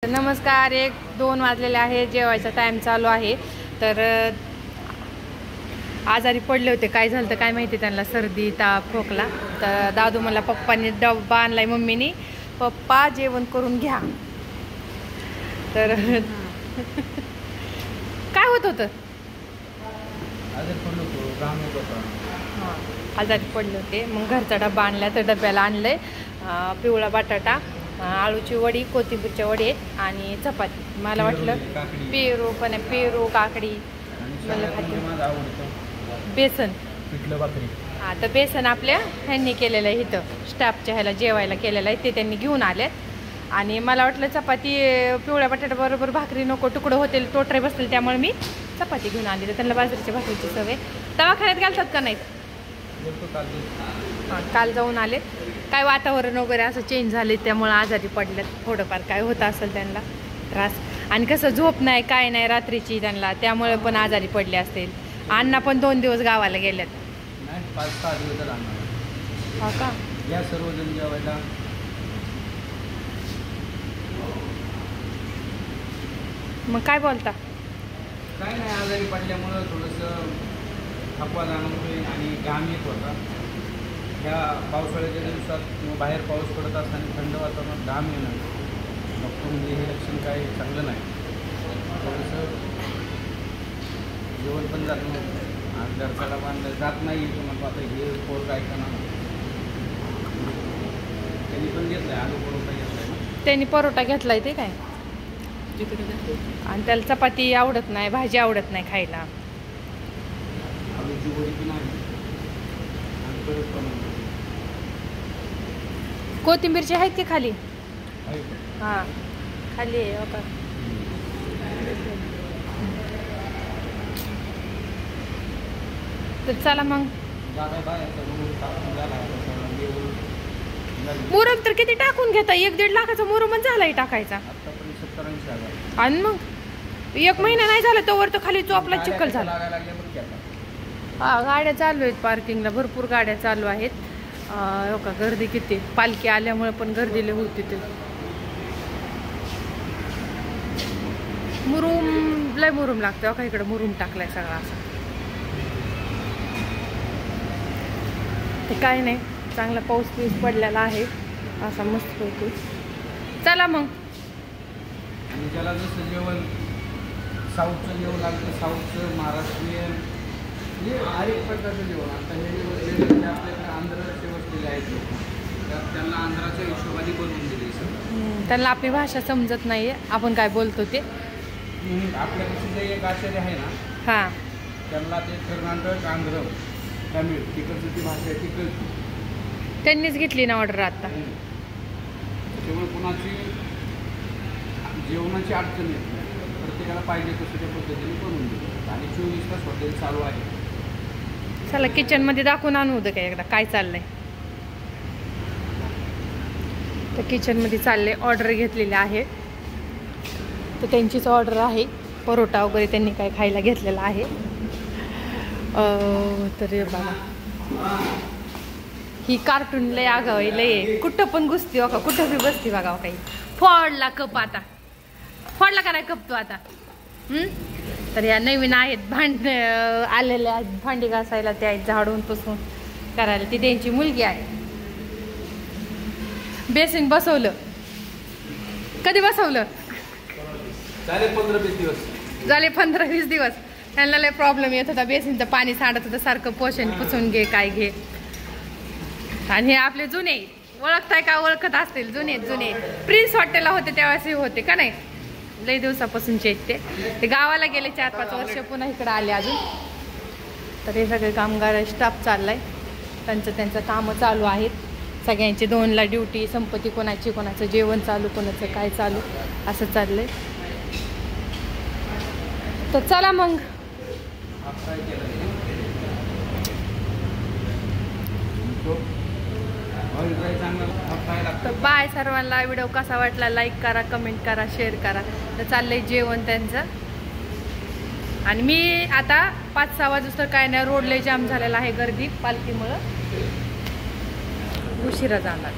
नमस्कार. 1-2 वाजलेले आहे, जेवायचा टाइम चालू आहे. तर आजारी पडले होते. काय झालं तर काय माहिती, त्यांना सर्दी ताप खोकला. तर दादू मला पप्पांनी डब्बा आणलाय मम्मीनी, पप्पा जेवण करून घ्या. तर काय होत होतं, आजारी पडले होते. मग घरचा डब्बा आणला. तर डब्याला आणलंय पिवळा बटाटा, आळूची वडी, कोथिंबीरच्या वडी आणि चपाती. मला वाटलं पेरू पण आहे, पेरू काकडी मला खाते. बेसन पिठलं भाकरी. हां, तर बेसन आपल्या ह्यांनी केलेलं आहे, इथं स्टाफच्या ह्याला जेवायला केलेलं आहे, ते त्यांनी घेऊन आलेत. आणि मला वाटलं चपाती पिवळ्या बटाट्याबरोबर भाकरी नको, तुकडं होतील, टोटरे बसतील, त्यामुळे मी चपाती घेऊन आली. तर त्यांना बाजरीच्या भाकरीची सवय. दवाखान्यात घालतात का नाहीत? हां, काल जाऊन आले. काय वातावरण वगैरे असं चेंज झाले, त्यामुळे आजारी पडल्यात. थोडंफार काय होतं असेल त्यांना त्रास. आणि कसं झोप नाही काय नाही रात्रीची त्यांना, त्यामुळे पण आजारी पडले असतील. अण्णा पण 2 दिवस गावाला गेल्यात. 5-6 दिवस हो का? या सर्वजण जेवायला. मग काय बोलता? काय नाही, आजारी पडल्यामुळं थोडंसं थकवा जाणवतोय आणि घाम येत होता. ह्या पावसाळ्याच्या दिवसात किंवा बाहेर पाऊस पडत असताना थंड वातावरणात घाम येणं, डॉक्टर म्हणजे हे लक्षण काही चांगलं नाही. थोडंसं जेवण पण जात नव्हतं. आज घरच्याला बांधलं जात नाही की मग आता हे पोर काय करणार. त्यांनी पण घेतलं आहे, आलू परोठा घेतला आहे ना. त्यांनी परोठा घेतलाय ते काय, आणि त्याला चपाती आवडत नाही, भाजी आवडत नाही खायला. आलूची वडी पण आहे आणि परत पण कोथिंबीरची आहेत की खाली? हां, खाली आहे. हो का? तर चला मग. मुरम तर किती टाकून घेता? 1-1.5 लाखाचा मुरमच झालाय टाकायचा. आणि मग 1 महिना नाही झाला तोवर तर खाली चोपला चिखल झाला. हा, गाड्या चालू आहेत पार्किंगला, भरपूर गाड्या चालू आहेत. हो का, गर्दी किती. पालखी आल्यामुळे पण गर्दी लई होती. ते मुरुम लय मुरुम लागतं. हो का, इकडे मुरुम टाकलाय सगळा असा. ते काय नाही, चांगला पाऊस पडलेला आहे असा मस्त होतो. चला मग. आणि ज्याला जसं जेवण साऊथचं जेवण लागतं, साऊथचं, महाराष्ट्रीयन, म्हणजे हर एक प्रकारचं जेवण. आता हे आपल्याकडे आंध्राचे वसलेले आहेत लोक, त्यांना आंध्राच्या हिशोबाने बनवून दिले सगळं. त्यांना आपली भाषा समजत नाही, आपण काय बोलतो ते. आपल्याकडे जे एक आचार्य आहे ना, हां, त्यांना ते कर्नाटक, आंध्र, तमिळ तिकडची ती भाषा आहे, ती कळते. त्यांनीच घेतली ना ऑर्डर आता. त्यामुळे कुणाची जेवणाची अडचण येत नाही, प्रत्येकाला पाहिजे तसं त्या पद्धतीने बनवून देतो. आणि 24 तास हॉटेल चालू आहे. चला किचन मध्ये दाखवून आणू होतं काय एकदा काय चाललंय. तर किचन मध्ये चाललंय, ऑर्डर घेतलेले आहे. तर त्यांचीच ऑर्डर आहे. परोठा वगैरे त्यांनी काय खायला घेतलेला आहे. तर बघा, ही कार्टून लय आगाव लय, कुठं पण घुसती. हो का, कुठं बी बसती बघा. काही फोडला कप, आता फोडला का नाही कप तू आता. तर ह्या नवीन आहेत आलेल्या भांडी घासायला, त्या झाडून पुसून करायला. ती त्यांची मुलगी आहे. बेसिन बसवलं. कधी बसवलं? झाले 15-20 दिवस. झाले 15-20 दिवस. त्यांना लय प्रॉब्लेम येत होता, बेसिनचं पाणी सांडत होतं सारखं. पोषण पुसून घे, काय घे. आणि हे आपले जुने, ओळखताय का? ओळखत असतील. जुने प्रिन्स हॉटेलला होते त्यावेळेस हे होते का नाही, लई दिवसापासूनचे आहेत ते. गावाला गेले 4-5 वर्ष, पुन्हा इकडे आले अजून. तर हे सगळे कामगार स्टाफ चाललाय, त्यांचं कामं चालू आहेत. सगळ्यांची 2ला ड्युटी संपत्ती, कोणाचं जेवण चालू, कोणाचं काय चालू, असं चाललंय. तर चला मग. तर बाय सर्वांना. व्हिडिओ कसा वाटला लाईक करा, कमेंट करा, शेअर करा. तर चाललंय जेवण त्यांचं. आणि मी आता 5-6 वाजता काय नाही, रोड लय जाम झालेला आहे गर्दी पालखीमुळं, उशिरा जाणार.